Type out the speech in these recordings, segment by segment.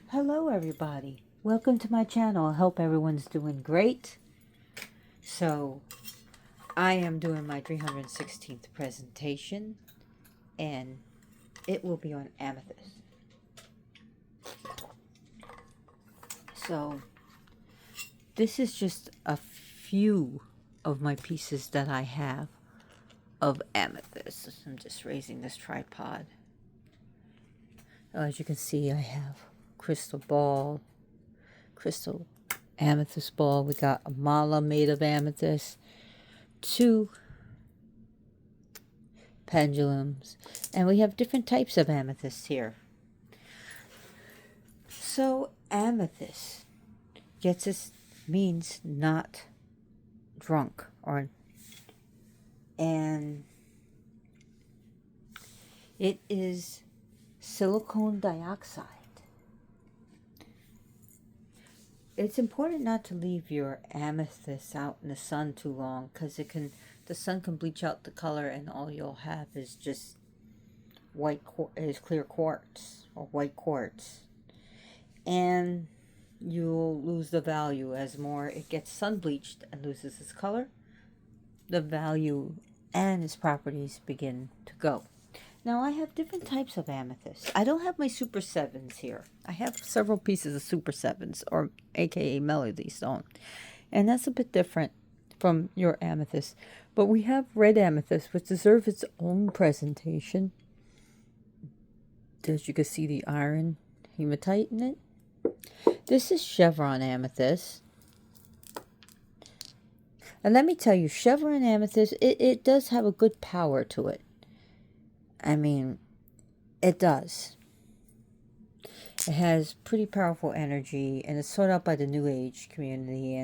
Hello everybody, welcome to my channel. I hope everyone's doing great. So I am doing my 316th presentation and it will be on Amethyst. So this is just a few of my pieces that I have of Amethyst. I'm just raising this tripod. As you can see, I have crystal ball, crystal amethyst ball. We got a mala made of amethyst, 2 pendulums, and we have different types of amethyst here. So amethyst means not drunk, and it is silicon dioxide. It's important not to leave your amethyst out in the sun too long, because the sun can bleach out the color, and all you'll have is just clear quartz or white quartz, and you'll lose the value. As more it gets sun bleached and loses its color, the value and its properties begin to go. Now I have different types of amethyst. I don't have my Super 7s here. I have several pieces of Super 7s, or aka Melody Stone. And that's a bit different from your amethyst. But we have red amethyst, which deserves its own presentation. As you can see, the iron hematite in it. This is chevron amethyst. And let me tell you, chevron amethyst, it does have a good power to it. I mean, it does. It has pretty powerful energy, and it's sought out by the New Age community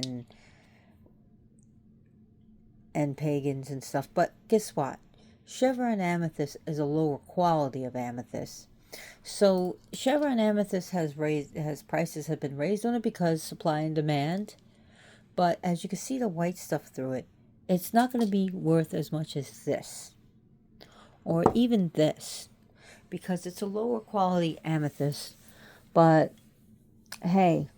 and pagans and stuff. But guess what? Chevron amethyst is a lower quality of amethyst. So chevron amethyst prices have been raised on it because supply and demand. But as you can see the white stuff through it, it's not going to be worth as much as this, or even this, because it's a lower quality amethyst. But hey,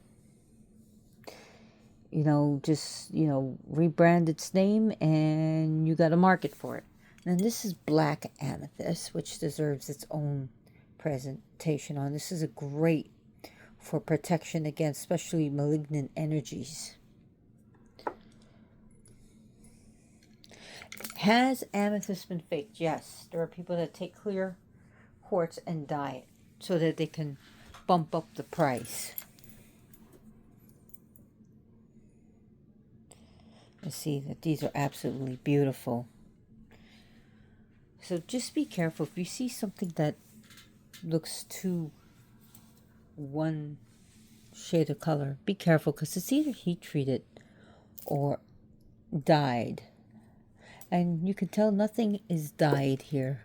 just rebrand its name and you got a market for it. And this is black amethyst, which deserves its own presentation on. This is a great for protection against especially malignant energies. Has amethyst been faked? Yes. There are people that take clear quartz and dye it so that they can bump up the price. You see that these are absolutely beautiful. So just be careful. If you see something that looks too one shade of color, be careful, because it's either heat treated or dyed. And you can tell nothing is dyed here.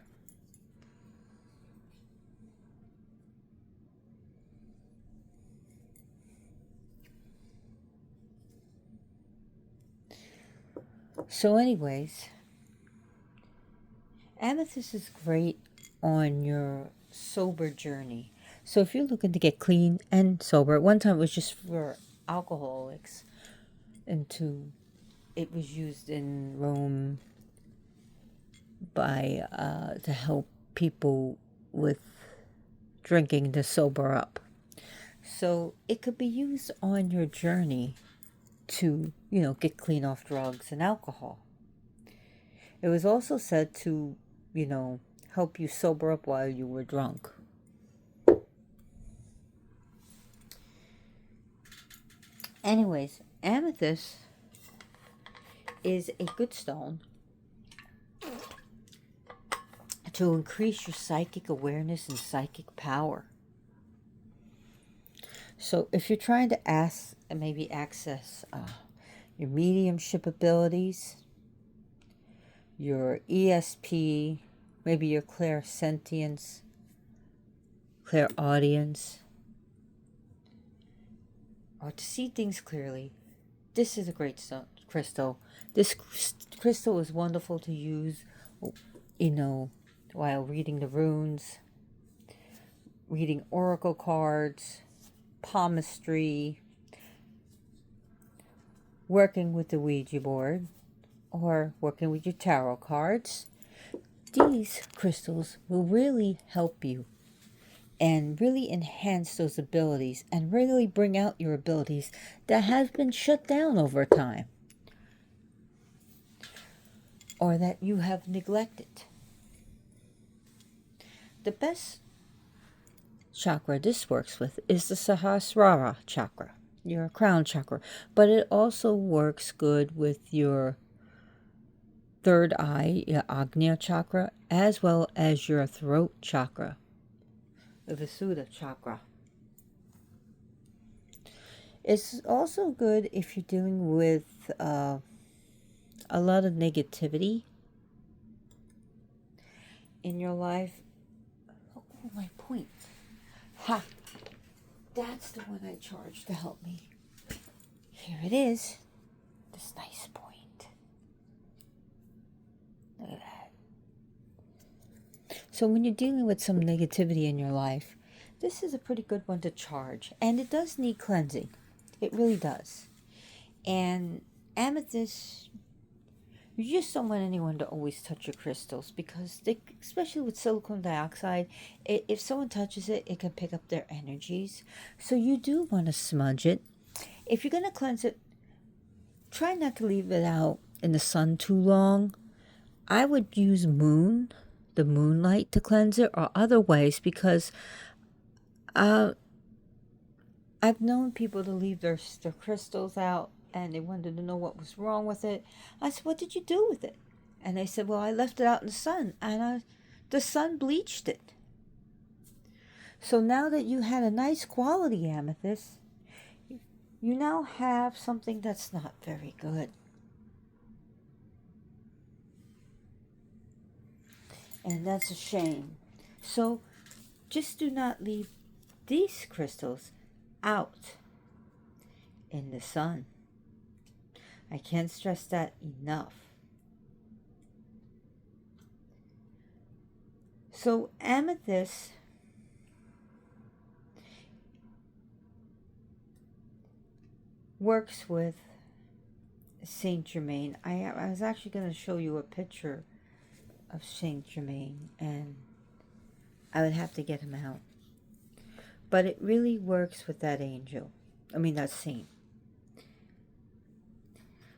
So anyways, amethyst is great on your sober journey. So if you're looking to get clean and sober, at one time it was just for alcoholics, it was used in Rome to help people with drinking to sober up. So it could be used on your journey to, get clean off drugs and alcohol. It was also said to, help you sober up while you were drunk. Anyways, amethyst is a good stone to increase your psychic awareness and psychic power. So if you're trying to maybe access your mediumship abilities, your ESP, maybe your clairsentience, clairaudience, or to see things clearly, this is a great crystal. This crystal is wonderful to use, while reading the runes, reading oracle cards, palmistry, working with the Ouija board, or working with your tarot cards, these crystals will really help you and really enhance those abilities and really bring out your abilities that have been shut down over time or that you have neglected. The best chakra this works with is the Sahasrara chakra, your crown chakra, but it also works good with your third eye, your Agnya chakra, as well as your throat chakra, the Visuddha chakra. It's also good if you're dealing with a lot of negativity in your life. Oh, my point. Ha! That's the one I charged to help me. Here it is. This nice point. Look at that. So when you're dealing with some negativity in your life, this is a pretty good one to charge. And it does need cleansing. It really does. And amethyst, you just don't want anyone to always touch your crystals because they, especially with silicon dioxide, if someone touches it, it can pick up their energies. So you do want to smudge it. If you're going to cleanse it, try not to leave it out in the sun too long. I would use the moonlight to cleanse it, or other ways, because I've known people to leave their crystals out and they wanted to know what was wrong with it. I said, what did you do with it? And they said, well, I left it out in the sun and the sun bleached it. So now that you had a nice quality amethyst, you now have something that's not very good. And that's a shame. So just do not leave these crystals out in the sun. I can't stress that enough. So amethyst works with Saint Germain. I was actually going to show you a picture of Saint Germain, and I would have to get him out. But it really works with that angel. I mean, that saint.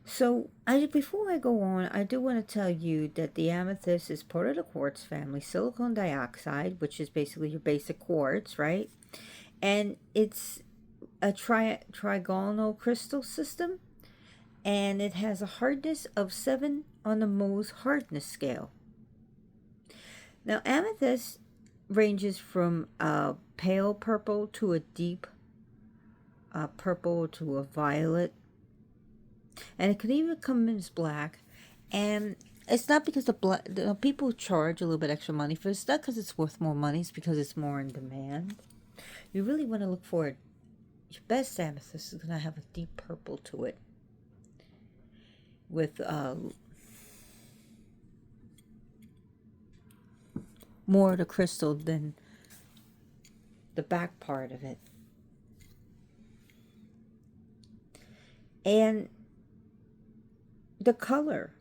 So, before I go on, I do want to tell you that the amethyst is part of the quartz family, silicon dioxide, which is basically your basic quartz, right? And it's a trigonal crystal system, and it has a hardness of 7 on the Mohs hardness scale. Now, amethyst ranges from a pale purple to a deep purple to a violet. And it could even come in as black. And it's not because the people charge a little bit extra money for it. It's not because it's worth more money. It's because it's more in demand. You really want to look for it. Your best amethyst is going to have a deep purple to it. With more of the crystal than the back part of it. And the color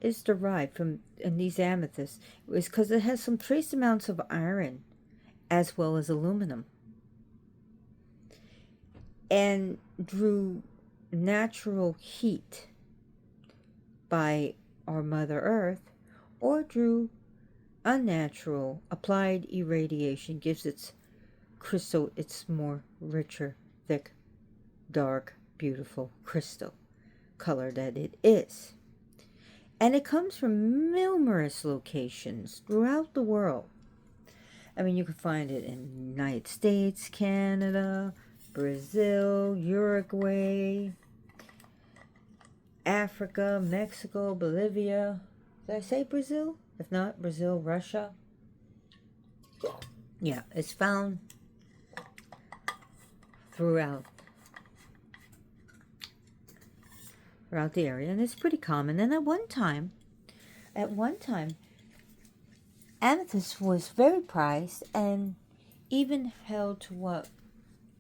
is derived from, in these amethysts, is because it has some trace amounts of iron as well as aluminum, and drew natural heat by our Mother Earth, or drew unnatural applied irradiation, gives its crystal its more richer, thick, dark, beautiful crystal color that it is. And it comes from numerous locations throughout the world. I mean, you can find it in the United States, Canada, Brazil, Uruguay, Africa, Mexico, Bolivia. Did I say Brazil? If not, Brazil, Russia. Yeah, it's found throughout the area, and it's pretty common. And at one time, amethyst was very prized, and even held to what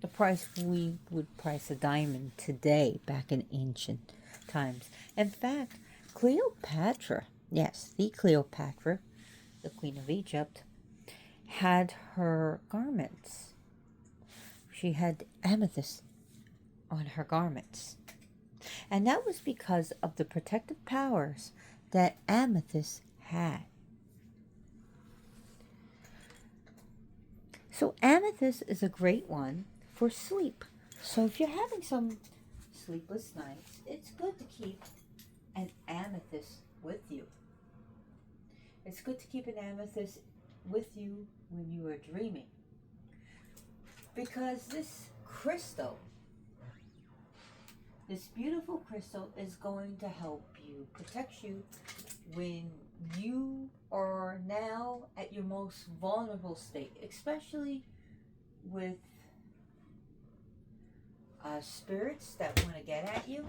the price we would price a diamond today back in ancient times. In fact, Cleopatra, yes, the Cleopatra, the Queen of Egypt, had her garments. She had amethyst on her garments. And that was because of the protective powers that amethyst had. So amethyst is a great one for sleep. So if you're having some sleepless nights, it's good to keep an amethyst with you. It's good to keep an amethyst with you when you are dreaming. Because this crystal, this beautiful crystal, is going to help you, protect you when you are now at your most vulnerable state, especially with spirits that want to get at you.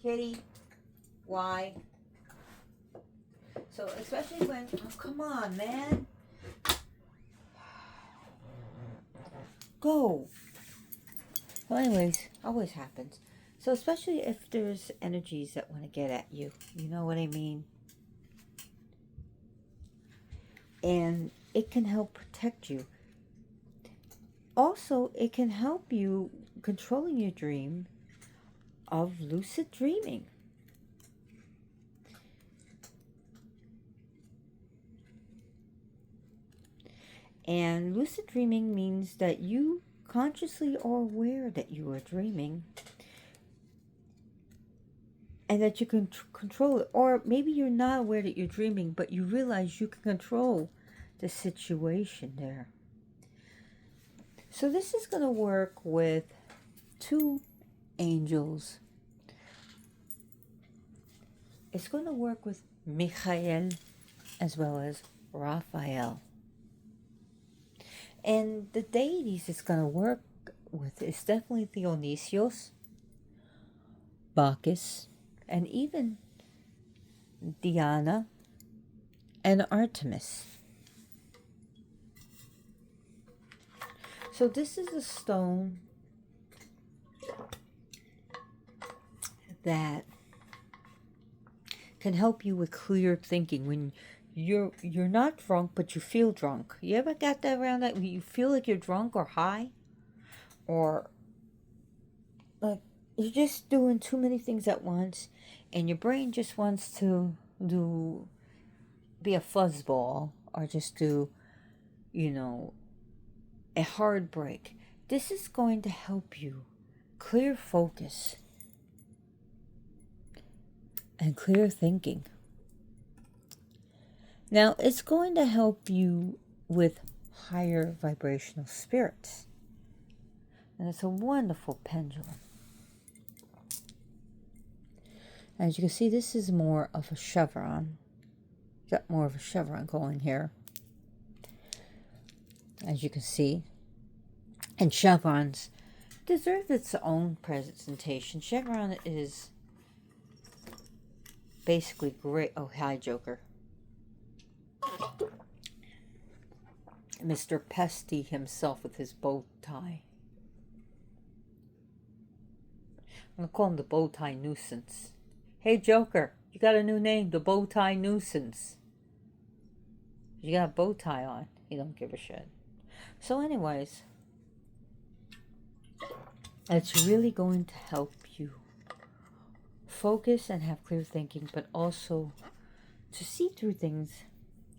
Kitty, why? So especially when, oh, come on, man. Go. Well, anyways, always happens. So especially if there's energies that want to get at you. You know what I mean? And it can help protect you. Also, it can help you controlling your dream of lucid dreaming. And lucid dreaming means that you consciously are aware that you are dreaming and that you can control it. Or maybe you're not aware that you're dreaming, but you realize you can control the situation there. So this is going to work with two angels. It's going to work with Michael as well as Raphael. And the deities it's going to work with is definitely Dionysios, Bacchus, and even Diana and Artemis. So this is a stone that can help you with clear thinking when you're not drunk but you feel drunk. You ever got that around that when you feel like you're drunk or high, or like you're just doing too many things at once and your brain just wants to be a fuzzball or just do, a hard break. This is going to help you clear focus and clear thinking. Now, it's going to help you with higher vibrational spirits. And it's a wonderful pendulum. As you can see, this is more of a chevron. Got more of a chevron going here. As you can see. And chevrons deserve its own presentation. Chevron is basically great. Oh, hi, Joker. Mr. Pesty himself with his bow tie. I'm going to call him the bow tie nuisance. Hey, Joker, you got a new name, the bow tie nuisance. You got a bow tie on. You don't give a shit. So anyways, it's really going to help you focus and have clear thinking, but also to see through things,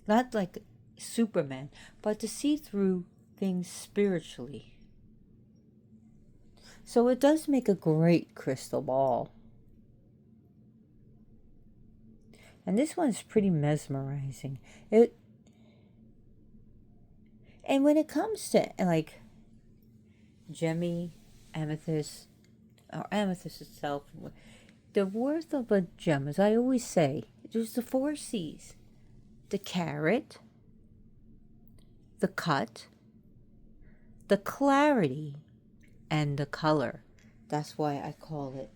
not like Superman, but to see through things spiritually. So it does make a great crystal ball. And this one's pretty mesmerizing. And when it comes to like gemmy, amethyst, or amethyst itself, the worth of a gem, as I always say, there's the 4 C's. The carat, the cut, the clarity, and the color. That's why I call it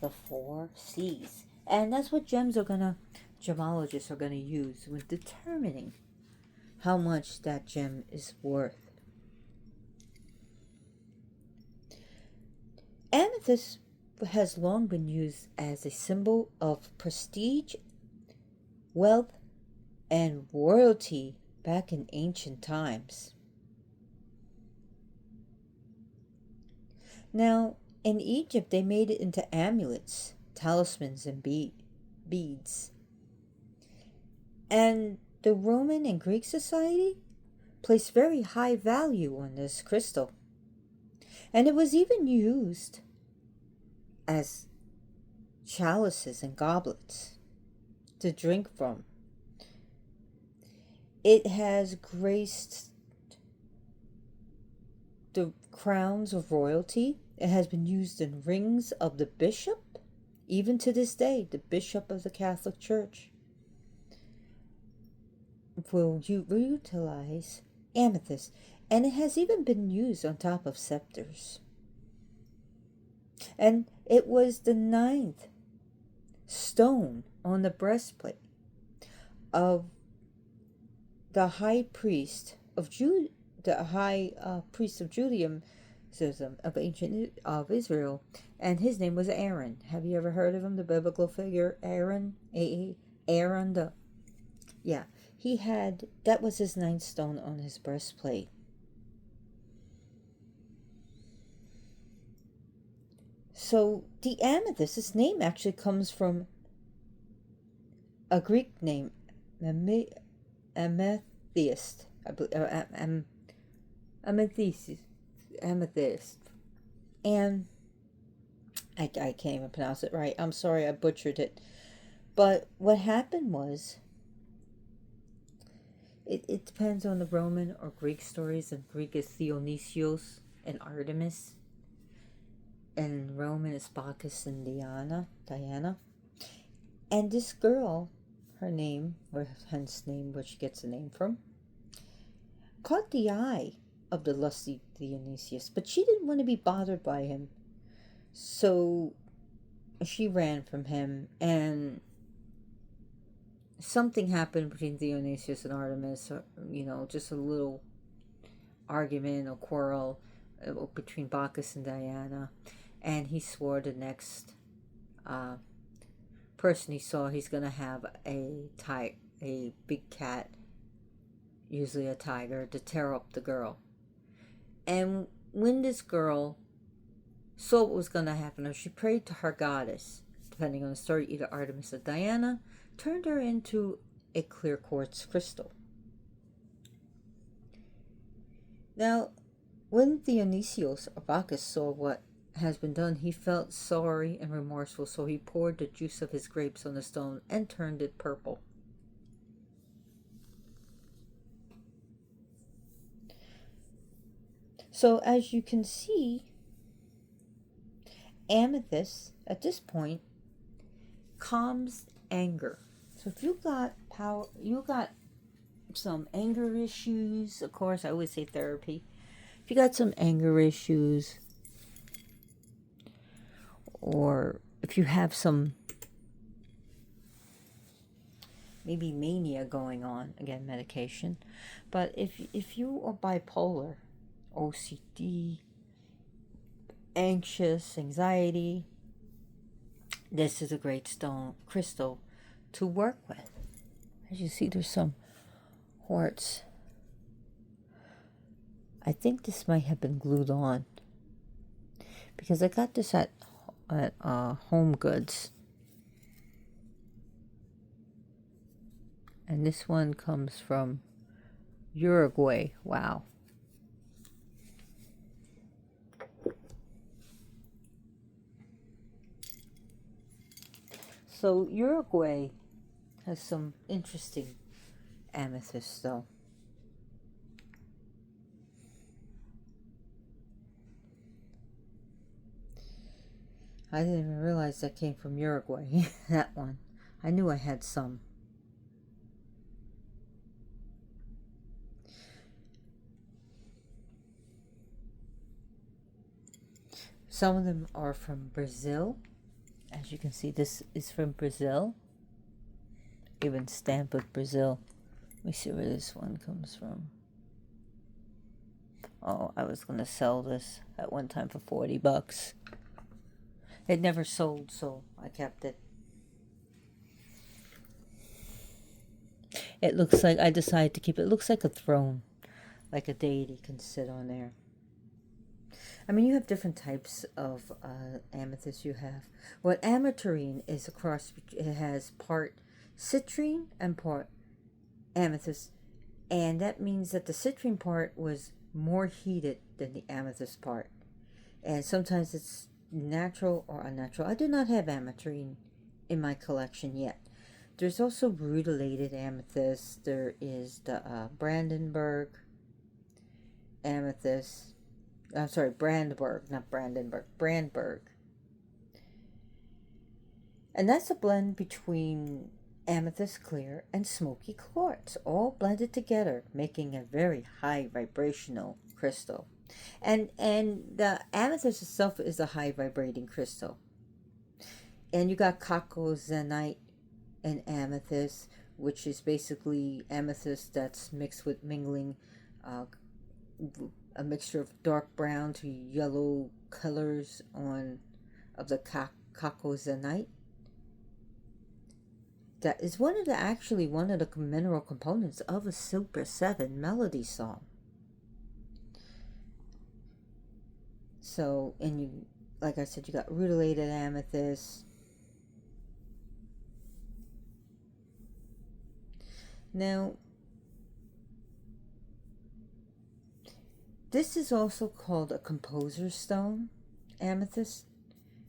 the 4 C's. And that's what gemologists are gonna use when determining how much that gem is worth. Amethyst has long been used as a symbol of prestige, wealth, and royalty back in ancient times. Now, in Egypt, they made it into amulets, talismans, and beads. And the Roman and Greek society placed very high value on this crystal. And it was even used as chalices and goblets to drink from. It has graced the crowns of royalty. It has been used in rings of the bishop, even to this day, the bishop of the Catholic Church will utilize amethyst, and it has even been used on top of scepters. And it was the 9th stone on the breastplate of the high priest of Judaism of ancient of Israel, and his name was Aaron. Have you ever heard of him? The biblical figure Aaron, Aaron. That was his 9th stone on his breastplate. So the amethyst, this name actually comes from a Greek name, Amethyst. Amethyst. And I can't even pronounce it right. I'm sorry, I butchered it. But what happened was, it depends on the Roman or Greek stories. In Greek is Dionysios and Artemis. And in Roman is Bacchus and Diana. And this girl, her name, or hence name, where she gets the name from, caught the eye of the lusty Dionysius, but she didn't want to be bothered by him. So she ran from him, and something happened between Dionysius and Artemis, just a little argument or quarrel between Bacchus and Diana, and he swore the next person he saw, he's going to have a big cat, usually a tiger, to tear up the girl. And when this girl saw what was going to happen, or she prayed to her goddess, depending on the story, either Artemis or Diana, turned her into a clear quartz crystal. Now, when Dionysios or Bacchus saw what has been done, he felt sorry and remorseful, so he poured the juice of his grapes on the stone and turned it purple. So as you can see, amethyst at this point calms anger. So if you got some anger issues, of course I always say therapy. If you got some anger issues, or if you have some maybe mania going on, again, medication. But if you are bipolar, OCD, anxious, anxiety, this is a great stone crystal to work with. As you see, there's some quartz. I think this might have been glued on, because I got this at Home Goods, and this one comes from Uruguay. Wow. So Uruguay has some interesting amethysts, though. I didn't even realize that came from Uruguay, that one. I knew I had some. Some of them are from Brazil. As you can see, this is from Brazil. Even stamped with Brazil. Let me see where this one comes from. Oh, I was going to sell this at one time for $40. It never sold, so I kept it. It looks like I decided to keep it. It looks like a throne, like a deity can sit on there. I mean, you have different types of amethyst. You have what ametrine is a cross. It has part citrine and part amethyst, and that means that the citrine part was more heated than the amethyst part, and sometimes it's natural or unnatural. I do not have ametrine in my collection yet. There's also rutilated amethyst. There is the Brandenburg amethyst. I'm sorry, Brandberg, not Brandenburg, Brandberg. And that's a blend between amethyst clear and smoky quartz, all blended together, making a very high vibrational crystal. And the amethyst itself is a high vibrating crystal. And you got cacozanite and amethyst, which is basically amethyst that's mixed with mingling a mixture of dark brown to yellow colors of the cacozanite. That is one of the mineral components of a Super 7 melody song. So, and you, like I said, you got rutilated amethyst. Now, this is also called a composer stone, amethyst.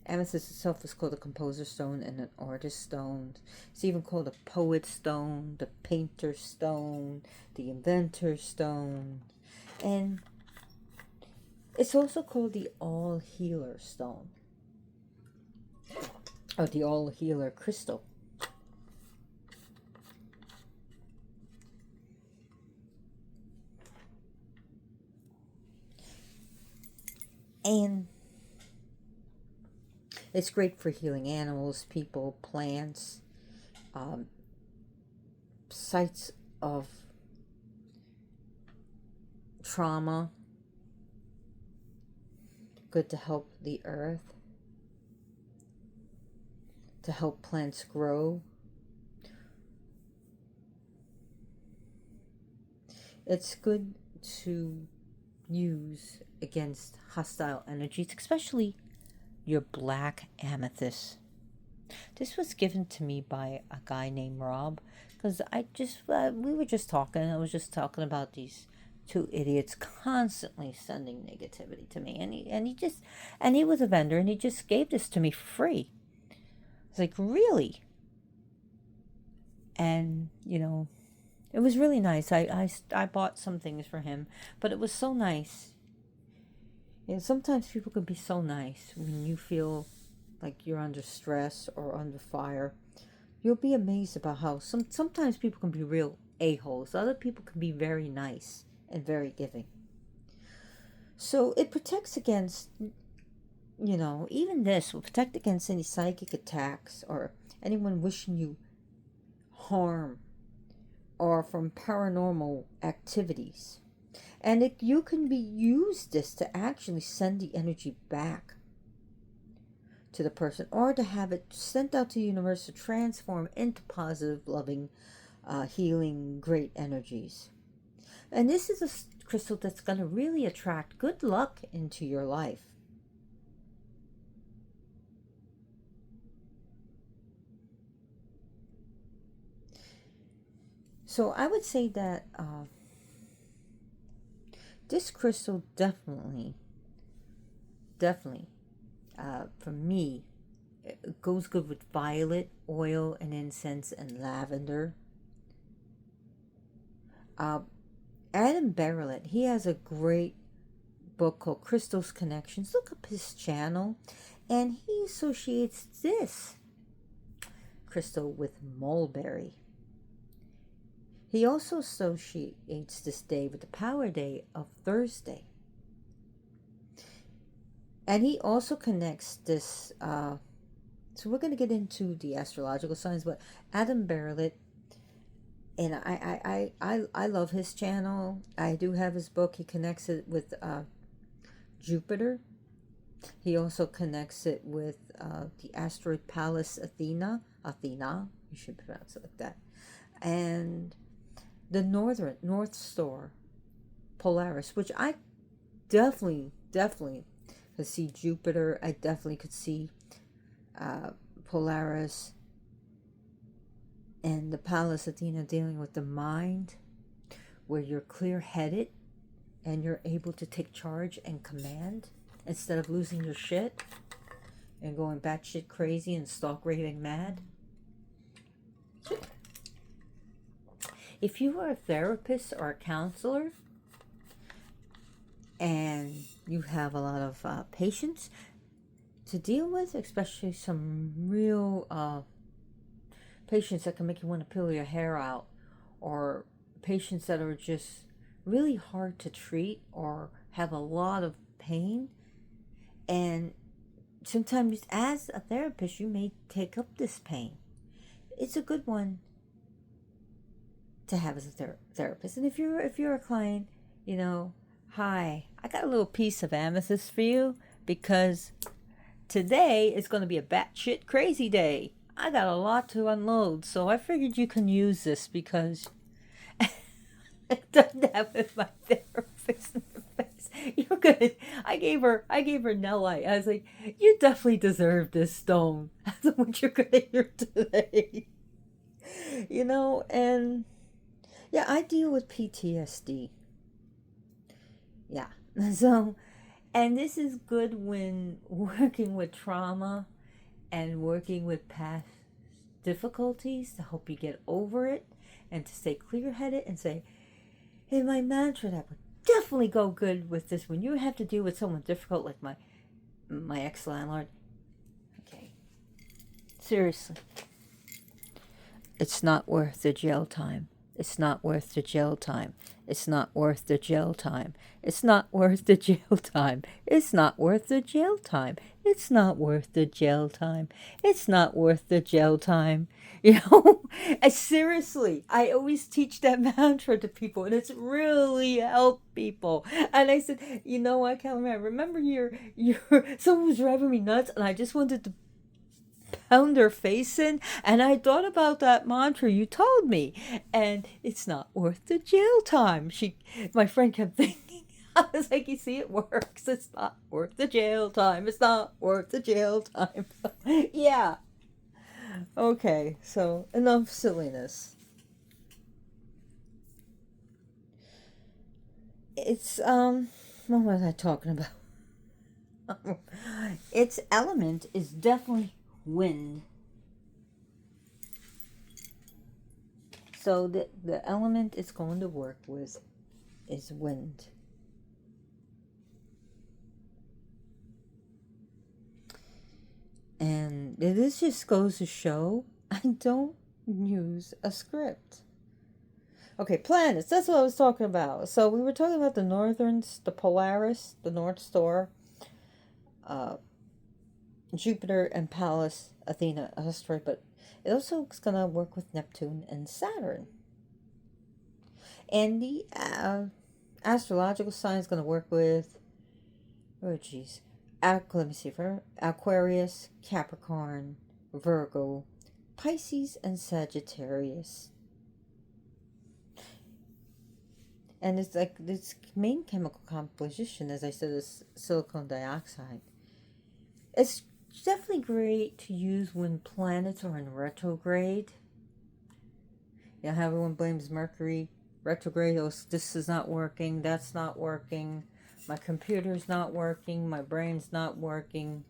Amethyst itself is called a composer stone and an artist stone. It's even called a poet stone, the painter stone, the inventor stone. And it's also called the all healer stone, or the all healer crystal. And it's great for healing animals, people, plants, sites of trauma. Good to help the earth, to help plants grow. It's good to use against hostile energies, especially your black amethyst. This was given to me by a guy named Rob, because we were just talking. I was just talking about these two idiots constantly sending negativity to me, and he was a vendor, and he just gave this to me for free. It's like, really? And it was really nice. I bought some things for him, but it was so nice. And sometimes people can be so nice when you feel like you're under stress or under fire. You'll be amazed about how sometimes people can be real a-holes. Other people can be very nice and very giving. So it protects against, even this will protect against any psychic attacks or anyone wishing you harm or from paranormal activities. And you can use this to actually send the energy back to the person, or to have it sent out to the universe to transform into positive, loving, healing, great energies. And this is a crystal that's going to really attract good luck into your life. So I would say that this crystal definitely, for me, it goes good with violet, oil, and incense, and lavender. Adam Barrett, he has a great book called Crystals Connections. Look up his channel, and he associates this crystal with mulberry. He also associates this day with the power day of Thursday. And he also connects this, so we're going to get into the astrological signs, but Adam Barrett And I love his channel. I do have his book. He connects it with Jupiter. He also connects it with the asteroid Pallas Athena, you should pronounce it like that, and the North Star Polaris, which I definitely could see Jupiter. I definitely could see Polaris and the Pallas Athena dealing with the mind, where you're clear-headed and you're able to take charge and command instead of losing your shit and going batshit crazy and stalk raving mad. If you are a therapist or a counselor and you have a lot of patients to deal with, especially some real patients that can make you want to peel your hair out, or patients that are just really hard to treat or have a lot of pain, and sometimes as a therapist you may take up this pain, it's a good one to have as a therapist. And if you're a client, you know, hi, I got a little piece of amethyst for you because today is going to be a batshit crazy day. I got a lot to unload, so I figured you can use this because I've done that with my therapist in the face. You're good. I gave her Nellite. I was like, you definitely deserve this stone. That's what you're gonna hear today. You know, and yeah, I deal with PTSD. Yeah. So, and this is good when working with trauma and working with past difficulties to help you get over it and to stay clear-headed and say, hey, my mantra that would definitely go good with this when you have to deal with someone difficult like my ex-landlord. Okay. Seriously. It's not worth the jail time. It's not worth the jail time. It's not worth the jail time. It's not worth the jail time. It's not worth the jail time. It's not worth the jail time. It's not worth the jail time. You know, seriously, I always teach that mantra to people, and it's really helped people. And I said, you know what, Calamari, I remember your someone was driving me nuts, and I just wanted to pound her face in, and I thought about that mantra you told me, and it's not worth the jail time. My friend kept thinking, I was like, you see, it works. It's not worth the jail time. It's not worth the jail time. Yeah. Okay, so enough silliness. It's what was I talking about? Its element is definitely wind. So the element it's going to work with is wind. And this just goes to show I don't use a script. Okay, planets, that's what I was talking about. So we were talking about the Polaris, the North Star, Jupiter and Pallas Athena asteroid, but it also is going to work with Neptune and Saturn. And the astrological sign is going to work with, let me see, for Aquarius, Capricorn, Virgo, Pisces, and Sagittarius. And it's like this main chemical composition, as I said, is silicon dioxide. It's definitely great to use when planets are in retrograde. You know how everyone blames Mercury retrograde. Oh, this is not working, that's not working, my computer's not working, my brain's not working,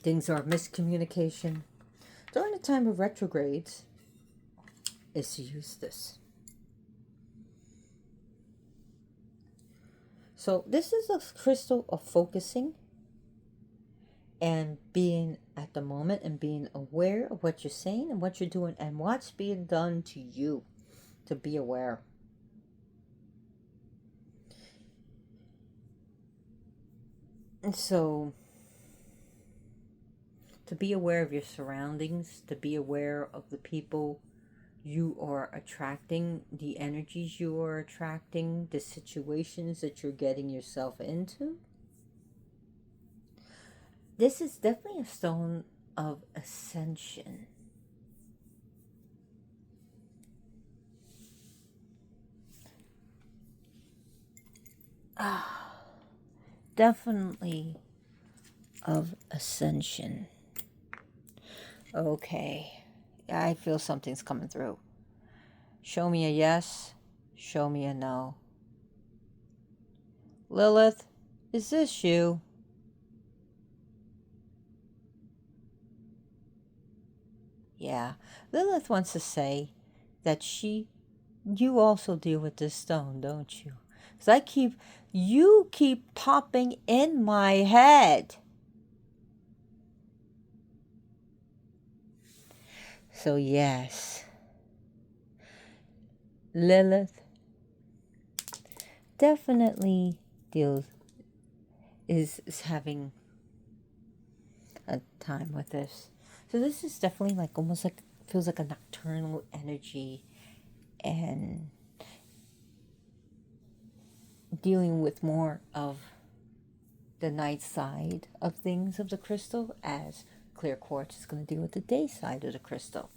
things are miscommunication. During the time of retrogrades is to use this. So this is a crystal of focusing and being at the moment and being aware of what you're saying and what you're doing and what's being done to you, to be aware. And so to be aware of your surroundings, to be aware of the people you are attracting, the energies you are attracting, the situations that you're getting yourself into. This is definitely a stone of ascension. Definitely of ascension. Okay. I feel something's coming through. Show me a yes. Show me a no. Lilith, is this you? Yeah. Lilith wants to say that you also deal with this stone, don't you? Because you keep popping in my head. So yes, Lilith definitely is having a time with this. So this is definitely like almost like, feels like a nocturnal energy, and dealing with more of the night side of things of the crystal, as clear quartz is going to deal with the day side of the crystal.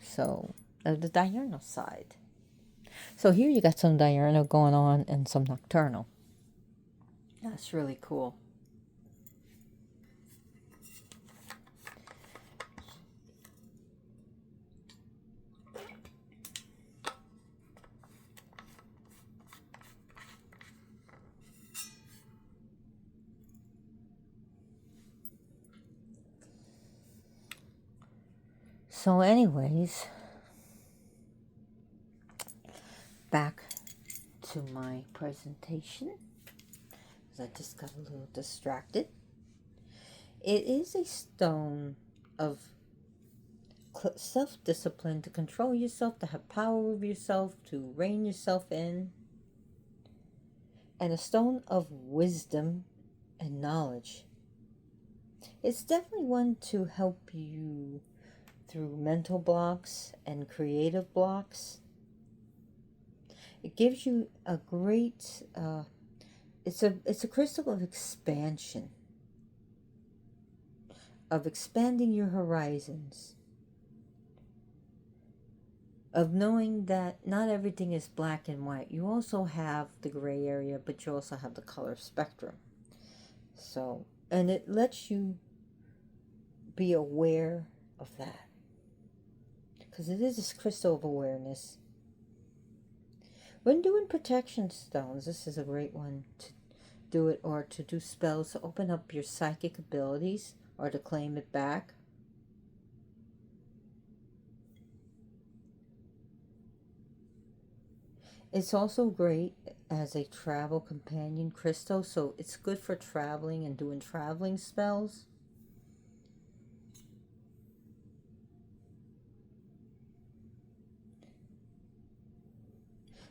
So the diurnal side. So here you got some diurnal going on and some nocturnal. That's really cool. So anyways, back to my presentation, because I just got a little distracted. It is a stone of self-discipline, to control yourself, to have power over yourself, to rein yourself in, and a stone of wisdom and knowledge. It's definitely one to help you through mental blocks and creative blocks. It gives you a great it's a crystal of expansion, of expanding your horizons, of knowing that not everything is black and white. You also have the gray area, but you also have the color spectrum. So, and it lets you be aware of that, because it is this crystal of awareness. When doing protection stones, this is a great one to do it, or to do spells to open up your psychic abilities or to claim it back. It's also great as a travel companion crystal, so it's good for traveling and doing traveling spells.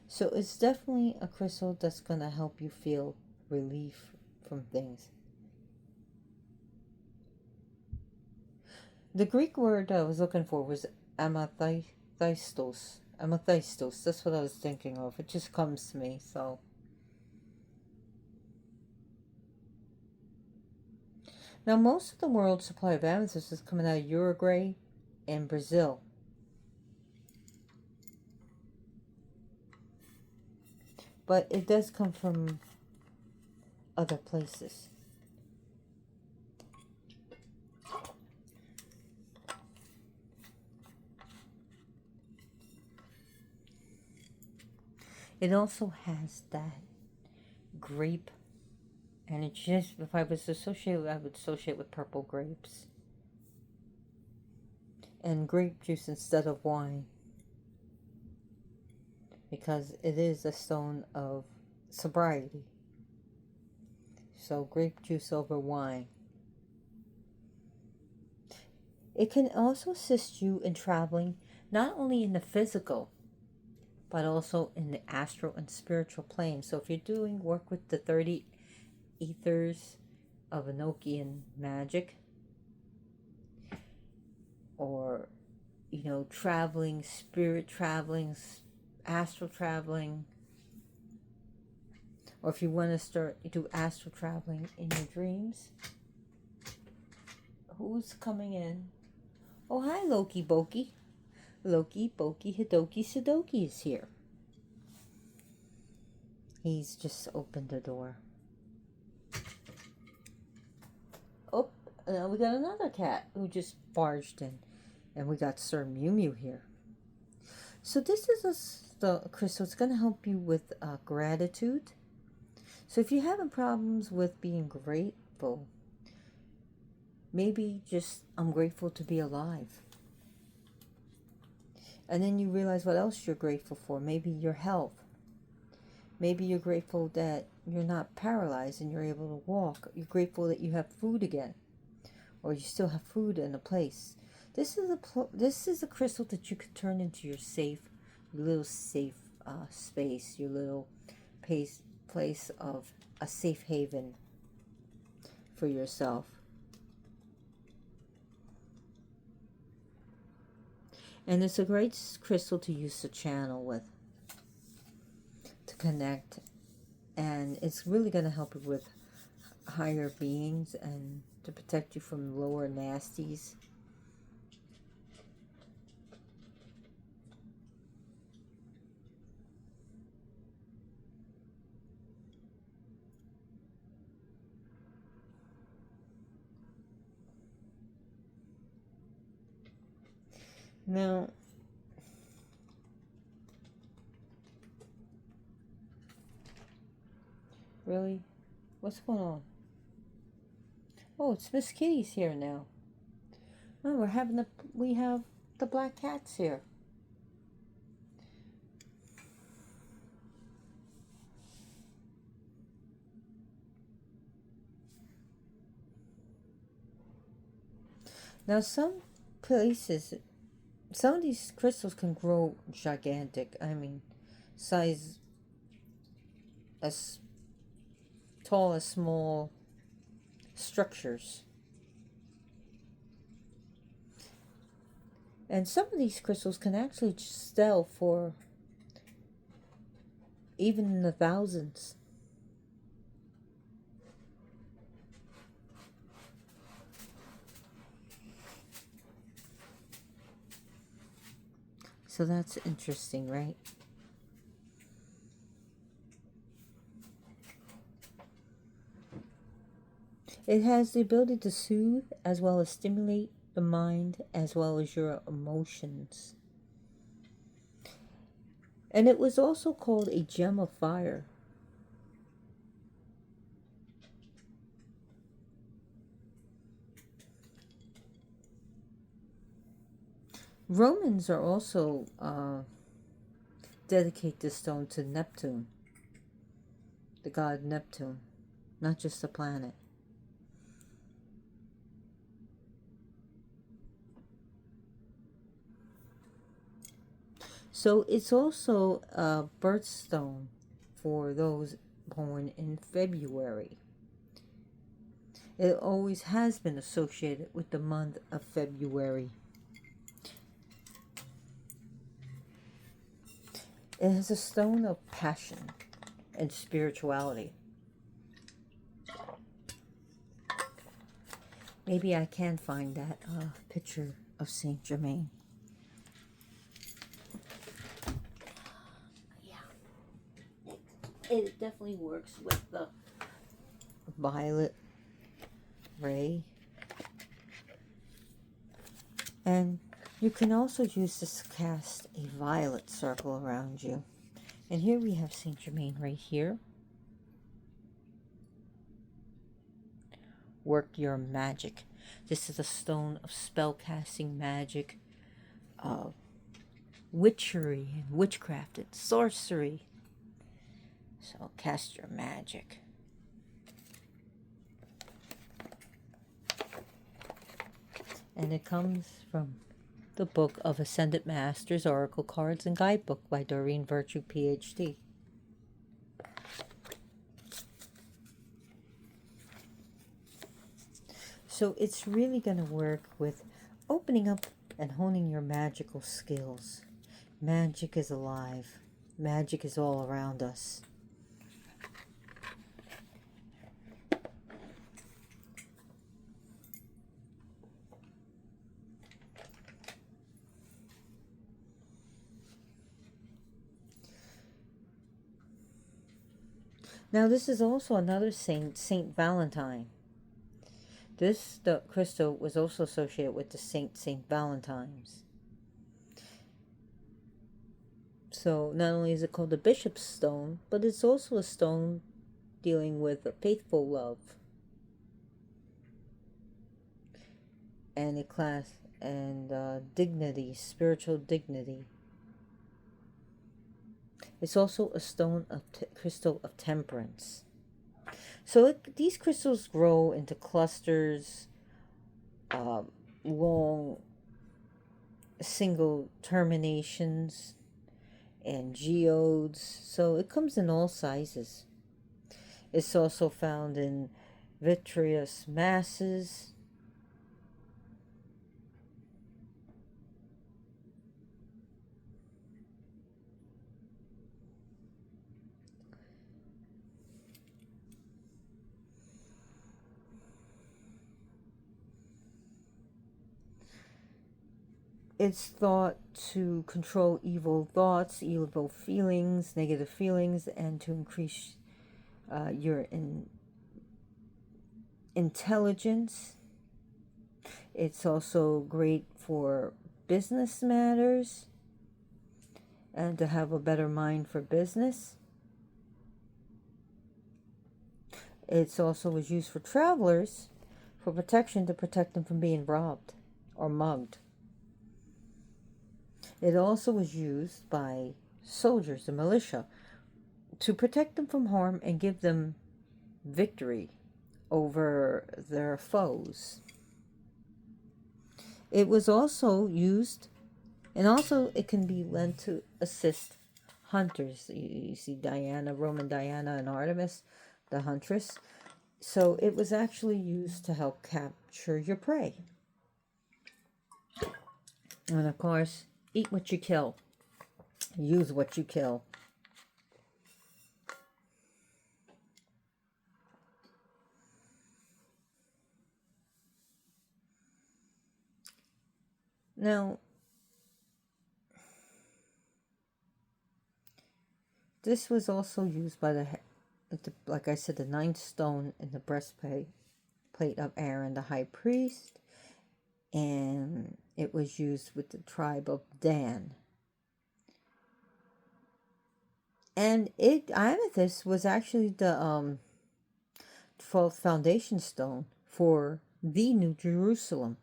So it's definitely a crystal that's going to help you feel relief from things. The Greek word I was looking for was amethystos. Amethystos, that's what I was thinking of. It just comes to me, so. Now, most of the world's supply of amethyst is coming out of Uruguay and Brazil. But it does come from other places. It also has that grape, and it just, if I was associated, I would associate with purple grapes and grape juice instead of wine, because it is a stone of sobriety. So grape juice over wine. It can also assist you in traveling, not only in the physical, but also in the astral and spiritual plane. So if you're doing work with the 30 ethers of Enochian magic, or you know, traveling, spirit traveling, astral traveling, or if you want to start do astral traveling in your dreams. Who's coming in? Oh, hi, Loki Boki. Loki Boki Hidoki Sudoki is here. He's just opened the door. Oh, we got another cat who just barged in. And we got Sir Mew Mew here. So this is the crystal. It's going to help you with gratitude. So if you're having problems with being grateful, maybe just, I'm grateful to be alive. And then you realize what else you're grateful for. Maybe your health. Maybe you're grateful that you're not paralyzed and you're able to walk. You're grateful that you have food again. Or you still have food in a place. This is a crystal that you could turn into your little safe space, your little place of a safe haven for yourself. And it's a great crystal to use to channel with, to connect, and it's really going to help you with higher beings and to protect you from lower nasties. Now, really? What's going on? Oh, it's Miss Kitty's here now. Oh, we have the black cats here. Now, some places, some of these crystals can grow gigantic. I mean, size as tall as small structures. And some of these crystals can actually sell for even in the thousands. So that's interesting, right? It has the ability to soothe as well as stimulate the mind as well as your emotions. And it was also called a gem of fire. Romans are also dedicate this stone to Neptune, the god Neptune, not just the planet. So it's also a birthstone for those born in February. It always has been associated with the month of February. It has a stone of passion and spirituality. Maybe I can find that picture of Saint Germain. Yeah. It definitely works with the violet ray. And you can also use this to cast a violet circle around you. And here we have Saint Germain right here. Work your magic. This is a stone of spell casting magic, witchery and witchcraft and sorcery. So cast your magic. And it comes from the book of Ascended Masters, Oracle Cards and Guidebook by Doreen Virtue, PhD. So it's really going to work with opening up and honing your magical skills. Magic is alive. Magic is all around us. Now this is also another saint, Saint Valentine. The crystal was also associated with the Saint Valentine's. So not only is it called the Bishop's Stone, but it's also a stone dealing with a faithful love and a class and dignity, spiritual dignity. It's also a stone of crystal of temperance. So these crystals grow into clusters, long single terminations, and geodes. So it comes in all sizes. It's also found in vitreous masses. It's thought to control evil thoughts, evil feelings, negative feelings, and to increase your intelligence. It's also great for business matters and to have a better mind for business. It's also was used for travelers for protection, to protect them from being robbed or mugged. It also was used by soldiers, the militia, to protect them from harm and give them victory over their foes. It was also used, and also it can be lent to assist hunters. You see Diana, Roman Diana, and Artemis, the huntress. So it was actually used to help capture your prey. And of course, eat what you kill. Use what you kill. Now, this was also used by like I said, the ninth stone in the breastplate of Aaron, the high priest, and it was used with the tribe of Dan. And Amethyst was actually the 12th foundation stone for the New Jerusalem.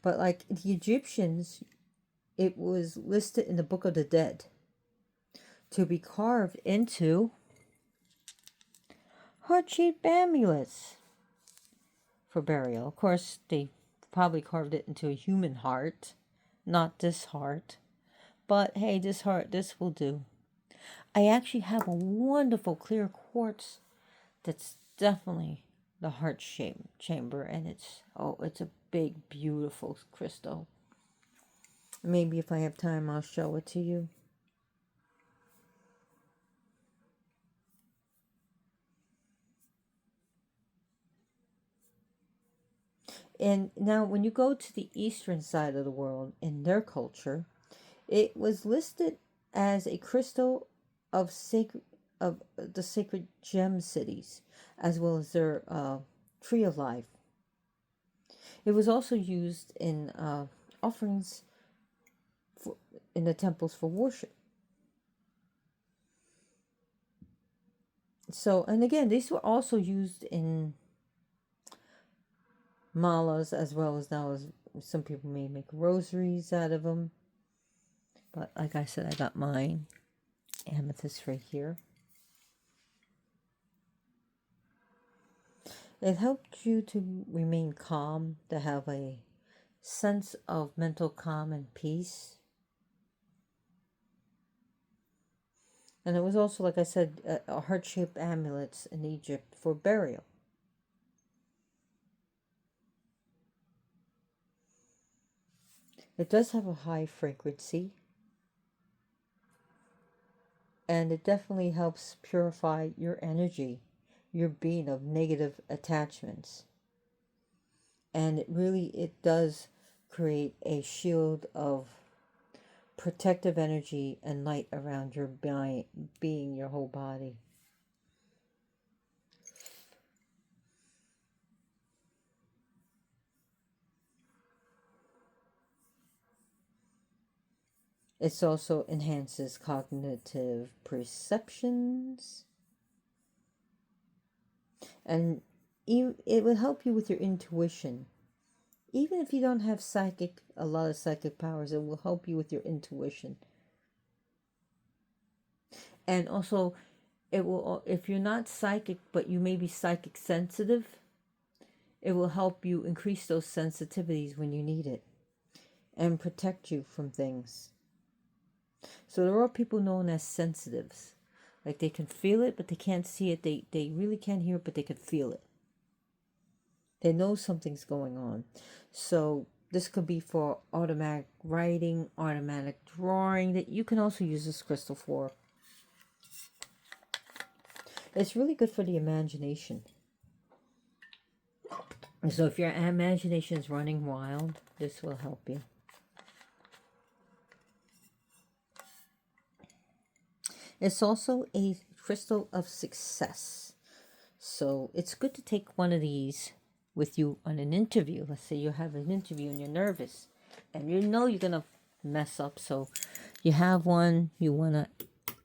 But like the Egyptians, it was listed in the Book of the Dead to be carved into heart-shaped amulets for burial. Of course, they probably carved it into a human heart, not this heart. But hey, this will do. I actually have a wonderful clear quartz that's definitely the heart-shaped chamber, and it's a big, beautiful crystal. Maybe if I have time, I'll show it to you. And now when you go to the eastern side of the world, in their culture, it was listed as a crystal of the sacred gem cities, as well as their tree of life. It was also used in offerings in the temples for worship. So, and again, these were also used in malas, as well as now as some people may make rosaries out of them. But like I said, I got mine amethyst right here. It helped you to remain calm, to have a sense of mental calm and peace. And it was also, like I said, a heart-shaped amulets in Egypt for burial. It does have a high frequency, and it definitely helps purify your energy, your being of negative attachments. And it does create a shield of protective energy and light around your being, your whole body. It also enhances cognitive perceptions, and it will help you with your intuition. Even if you don't have a lot of psychic powers, it will help you with your intuition. And also, it will, if you're not psychic, but you may be psychic sensitive, it will help you increase those sensitivities when you need it and protect you from things. So there are people known as sensitives. Like they can feel it, but they can't see it. They really can't hear it, but they can feel it. They know something's going on. So this could be for automatic writing, automatic drawing, that you can also use this crystal for. It's really good for the imagination. So if your imagination is running wild, this will help you. It's also a crystal of success. So it's good to take one of these with you on an interview. Let's say you have an interview and you're nervous and you know you're going to mess up. So you have one, you want to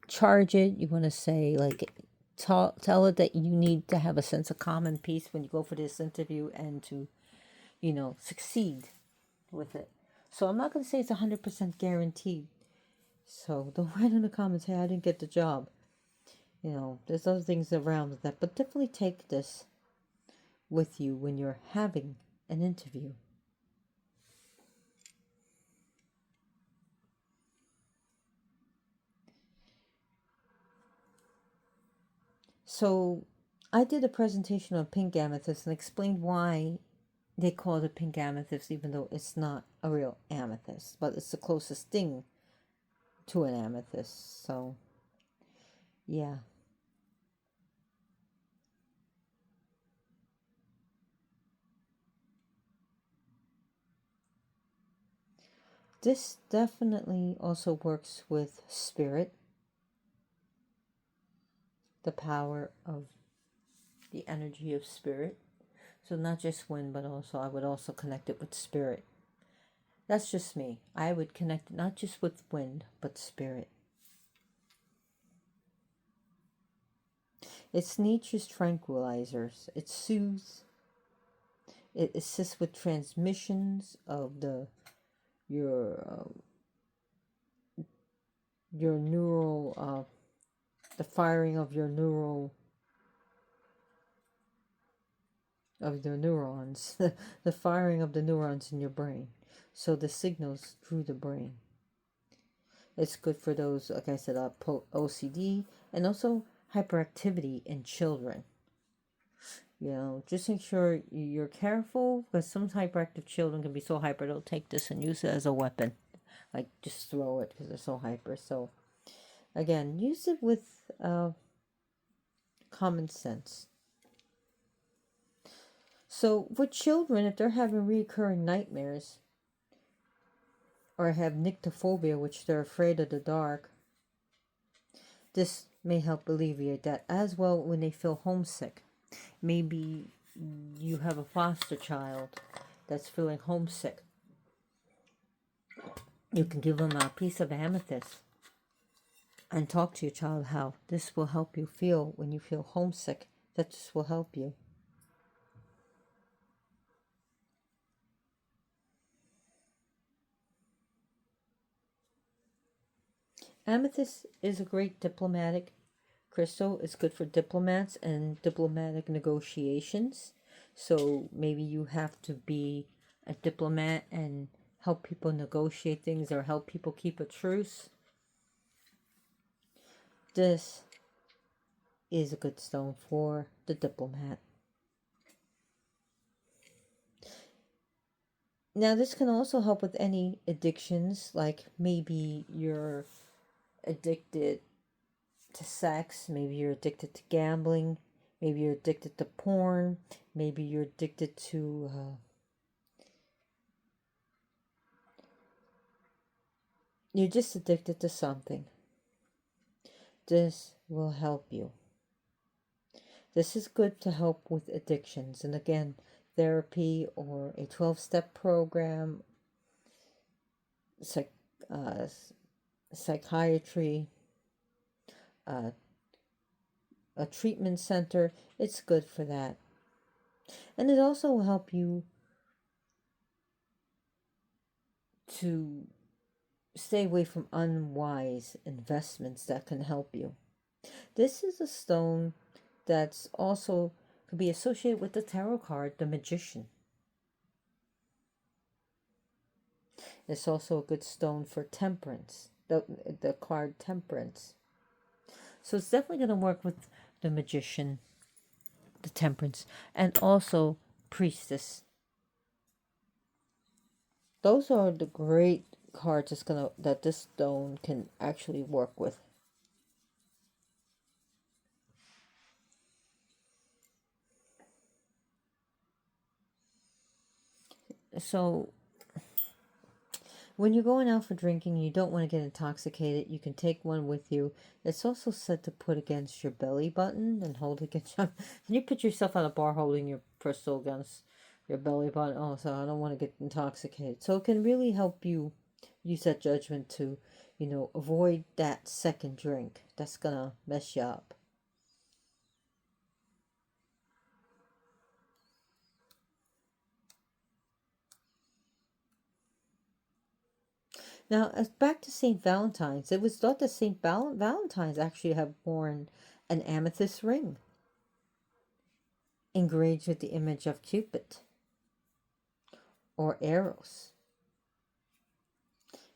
charge it. You want to say, like, tell it that you need to have a sense of calm and peace when you go for this interview and to, succeed with it. So I'm not going to say it's 100% guaranteed. So don't write in the comments, hey, I didn't get the job. There's other things around that, but definitely take this with you when you're having an interview. So I did a presentation on pink amethyst and explained why they call it pink amethyst, even though it's not a real amethyst, but it's the closest thing to an amethyst. So yeah. This definitely also works with spirit, the power of the energy of spirit. So not just wind, but also I would also connect it with spirit. That's just me. I would connect it not just with wind, but spirit. It's nature's tranquilizers. It soothes. It assists with transmissions of your neural, the firing of your neurons, the firing of the neurons in your brain. So the signals through the brain. It's good for those, like I said, OCD and also hyperactivity in children. Just make sure you're careful, because some hyperactive children can be so hyper they'll take this and use it as a weapon. Like just throw it because they're so hyper. So again, use it with common sense. So for children, if they're having recurring nightmares or have nyctophobia, which they're afraid of the dark, this may help alleviate that. As well, when they feel homesick, maybe you have a foster child that's feeling homesick, you can give them a piece of amethyst and talk to your child how this will help you feel when you feel homesick. That this will help you. Amethyst is a great diplomatic crystal. It's good for diplomats and diplomatic negotiations. So maybe you have to be a diplomat and help people negotiate things or help people keep a truce. This is a good stone for the diplomat. Now, this can also help with any addictions, like maybe you're addicted to sex, maybe you're addicted to gambling, maybe you're addicted to porn, maybe you're addicted to you're just addicted to something. This will help you. This is good to help with addictions. And again, therapy or a 12-step program, uh, psychiatry, uh, a treatment center, it's good for that. And it also will help you to stay away from unwise investments that can help you. This is a stone that's also could be associated with the tarot card, the Magician. It's also a good stone for temperance, the card Temperance. So it's definitely going to work with the Magician, the Temperance, and also Priestess. Those are the great cards that this stone can actually work with. So when you're going out for drinking, you don't want to get intoxicated, you can take one with you. It's also said to put against your belly button and hold against your... Can you put yourself at a bar holding your crystal against your belly button? Oh, so I don't want to get intoxicated. So it can really help you use that judgment to, avoid that second drink. That's going to mess you up. Now, back to St. Valentine's. It was thought that St. Valentine's actually had worn an amethyst ring engraved with the image of Cupid or Eros.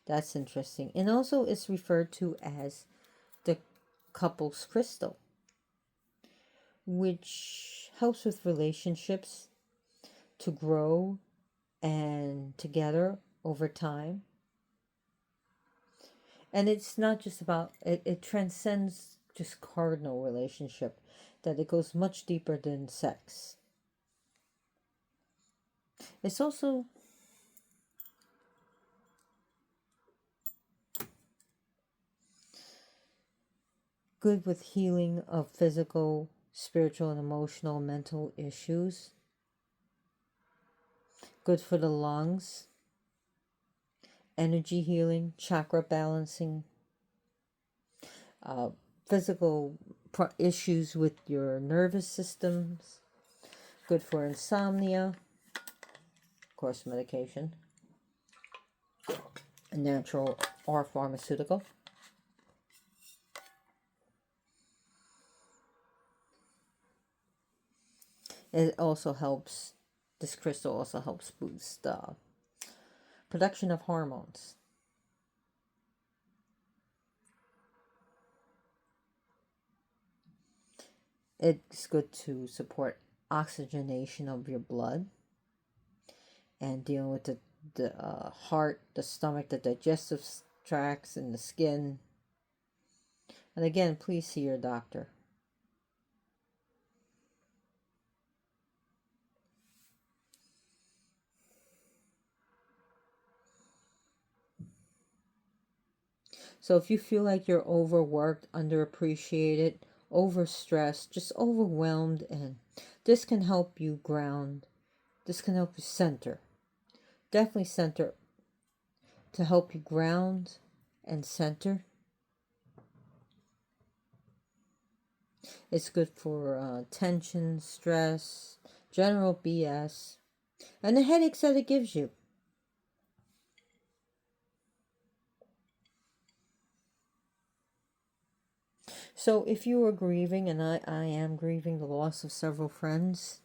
That's interesting. And also it's referred to as the couple's crystal, which helps with relationships to grow and together over time. And it's not just about it transcends just cardinal relationship, that it goes much deeper than sex. It's also good with healing of physical, spiritual, and emotional, mental issues. Good for the lungs, energy healing, chakra balancing, physical issues with your nervous systems. Good for insomnia, of course, medication, natural or pharmaceutical. It also helps, this crystal also helps boost production of hormones. It's good to support oxygenation of your blood and dealing with the heart, the stomach, the digestive tracts, and the skin. And again, please see your doctor. So if you feel like you're overworked, underappreciated, overstressed, just overwhelmed, and this can help you ground. This can help you center. Definitely center to help you ground and center. It's good for tension, stress, general BS, and the headaches that it gives you. So if you are grieving, and I am grieving the loss of several friends,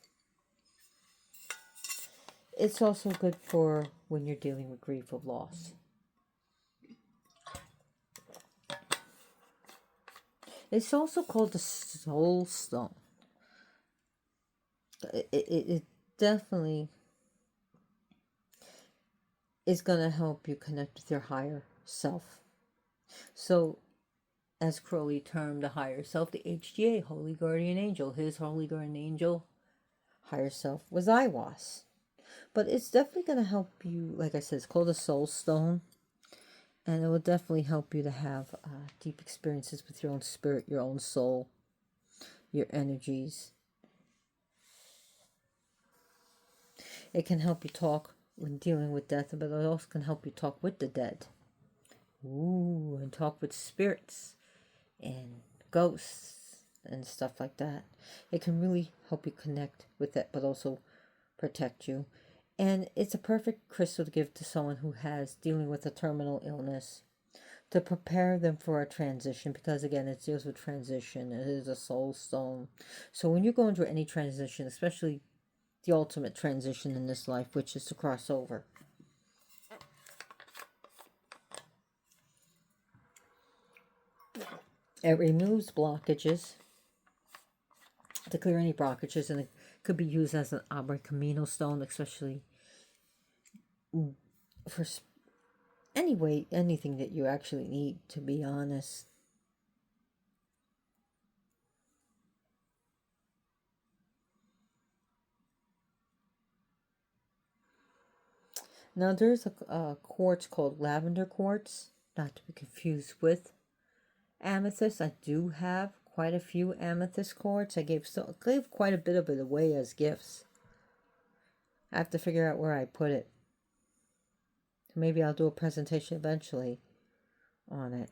it's also good for when you're dealing with grief of loss. It's also called the soul stone. It definitely is going to help you connect with your higher self. So, as Crowley termed the higher self, the HGA, Holy Guardian Angel, his Holy Guardian Angel, higher self was Iwas. But it's definitely going to help you, like I said, it's called a soul stone. And it will definitely help you to have deep experiences with your own spirit, your own soul, your energies. It can help you talk when dealing with death, but it also can help you talk with the dead. Ooh, and talk with spirits and ghosts and stuff like that. It can really help you connect with it, but also protect you. And it's a perfect crystal to give to someone who has dealing with a terminal illness, to prepare them for a transition, because again, it deals with transition. It is a soul stone. So when you're going through any transition, especially the ultimate transition in this life, which is to cross over, it removes blockages, to clear any blockages, and it could be used as an Abre Camino stone, especially for anything that you actually need, to be honest. Now there's a quartz called lavender quartz, not to be confused with amethyst. I do have quite a few amethyst quartz. I gave quite a bit of it away as gifts. I have to figure out where I put it. Maybe I'll do a presentation eventually on it.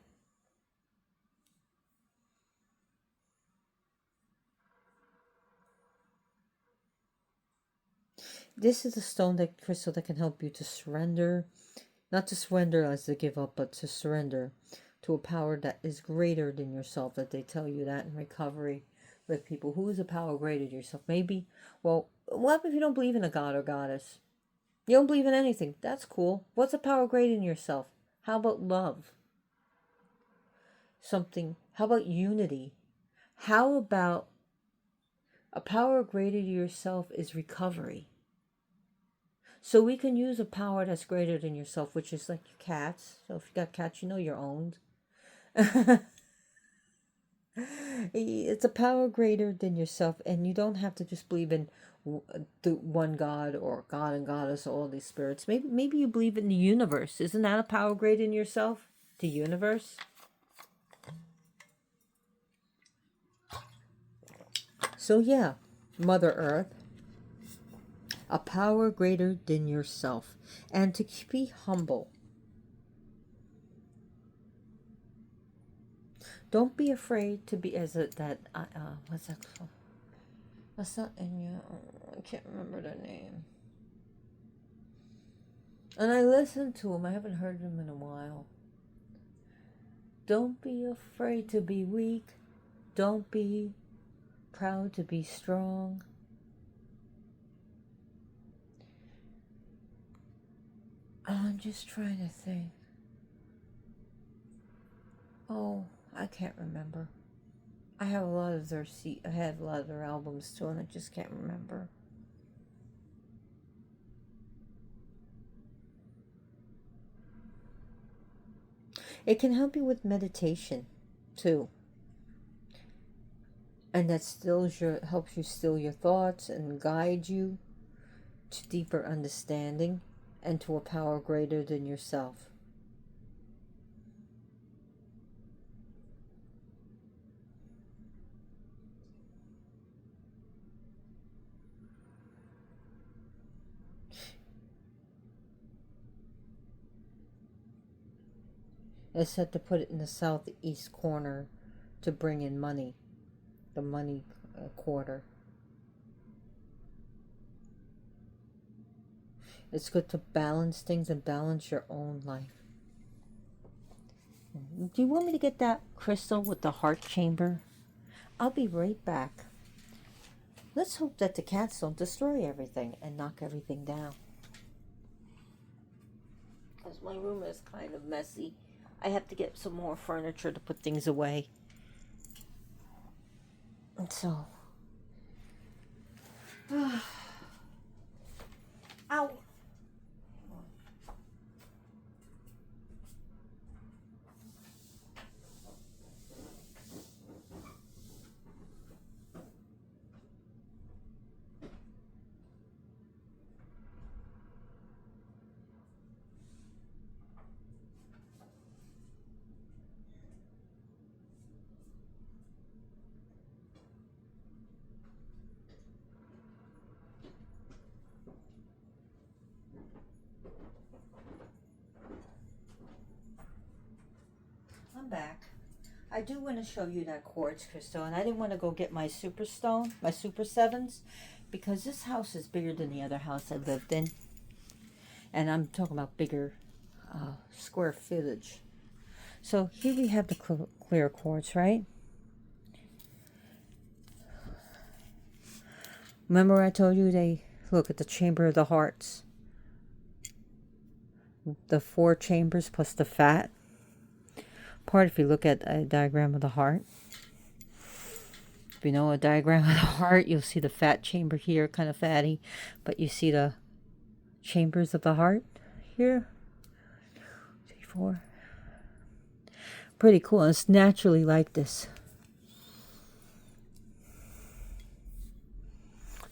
This is a stone that crystal that can help you to surrender, not to surrender as to give up, but to surrender to a power that is greater than yourself. That they tell you that in recovery with people. Who is a power greater than yourself? Maybe, well, what if you don't believe in a god or goddess? You don't believe in anything. That's cool. What's a power greater than yourself? How about love? How about unity? How about a power greater to yourself is recovery? So we can use a power that's greater than yourself, which is like your cats. So if you got cats, you know you're owned. It's a power greater than yourself, and you don't have to just believe in the one God or God and Goddess, all these spirits. Maybe you believe in the universe. Isn't that a power greater than yourself? The universe. So yeah, Mother Earth, a power greater than yourself, and to be humble. Don't be afraid to be what's that called? That's not in you. I can't remember the name. And I listened to him. I haven't heard him in a while. Don't be afraid to be weak. Don't be proud to be strong. I'm just trying to think. Oh, I can't remember. I have a lot of their albums too, and I just can't remember. It can help you with meditation too. And that helps you still your thoughts and guide you to deeper understanding and to a power greater than yourself. It's said to put it in the southeast corner to bring in money, the money quarter. It's good to balance things and balance your own life. Do you want me to get that crystal with the heart chamber? I'll be right back. Let's hope that the cats don't destroy everything and knock everything down. Because my room is kind of messy. I have to get some more furniture to put things away. And so... Ow! I'm back. I do want to show you that quartz crystal, and I didn't want to go get my super stone, my super sevens, because this house is bigger than the other house I lived in. And I'm talking about bigger square footage. So here we have the clear quartz, right? Remember I told you they look at the chamber of the hearts? The 4 chambers plus the fat part. If you look at a diagram of the heart, if you know a diagram of the heart, you'll see the fat chamber here, kind of fatty, but you see the chambers of the heart here. 3, 4. Pretty cool. It's naturally like this.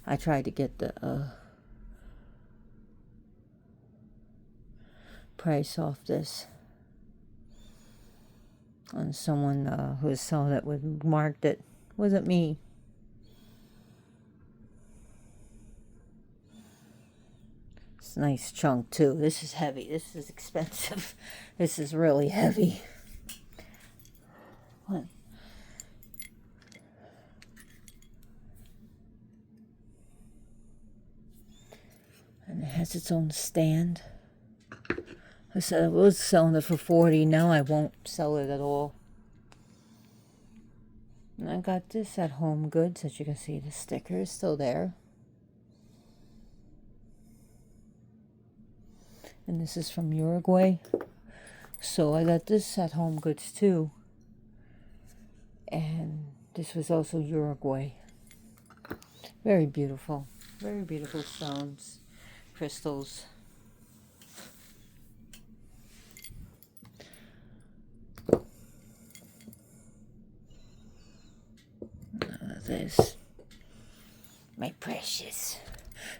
I tried to get the price off this on someone who was selling it with marked it. Wasn't me. It's a nice chunk too. This is heavy. This is expensive. This is really heavy. What? And it has its own stand. I said I was selling it for 40. Now I won't sell it at all. And I got this at Home Goods. As you can see, the sticker is still there. And this is from Uruguay. So I got this at Home Goods too. And this was also Uruguay. Very beautiful. Very beautiful stones. Crystals. This, my precious.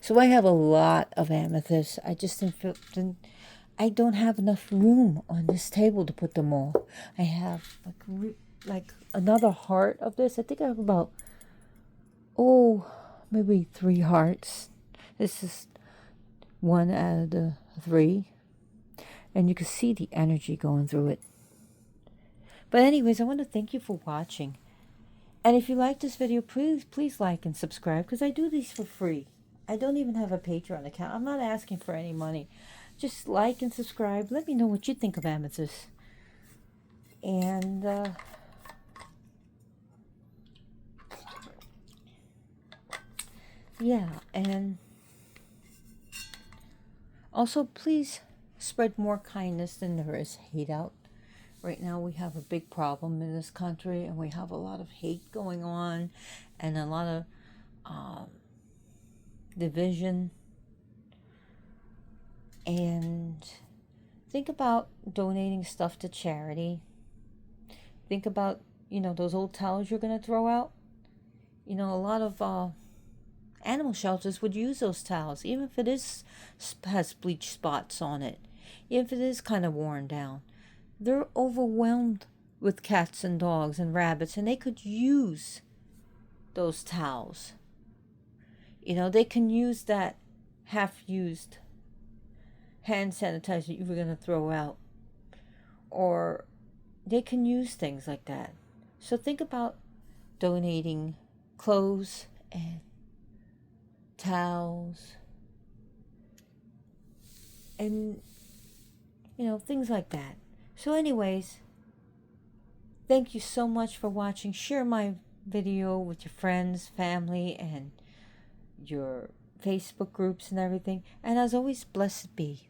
So I have a lot of amethyst. I just I don't have enough room on this table to put them all. I have like another heart of this. I think I have about maybe 3 hearts. This is 1 out of the 3, and you can see the energy going through it. But anyways, I want to thank you for watching. And if you like this video, please like and subscribe, because I do these for free. I don't even have a Patreon account. I'm not asking for any money. Just like and subscribe. Let me know what you think of amethyst. And yeah, and also please spread more kindness than there is hate out. Right now we have a big problem in this country, and we have a lot of hate going on and a lot of division. And think about donating stuff to charity. Think about, those old towels you're going to throw out. A lot of animal shelters would use those towels, even if it has bleach spots on it, even if it is kind of worn down. They're overwhelmed with cats and dogs and rabbits, and they could use those towels. They can use that half-used hand sanitizer you were going to throw out. Or they can use things like that. So think about donating clothes and towels and, things like that. So anyways, thank you so much for watching. Share my video with your friends, family, and your Facebook groups and everything. And as always, blessed be.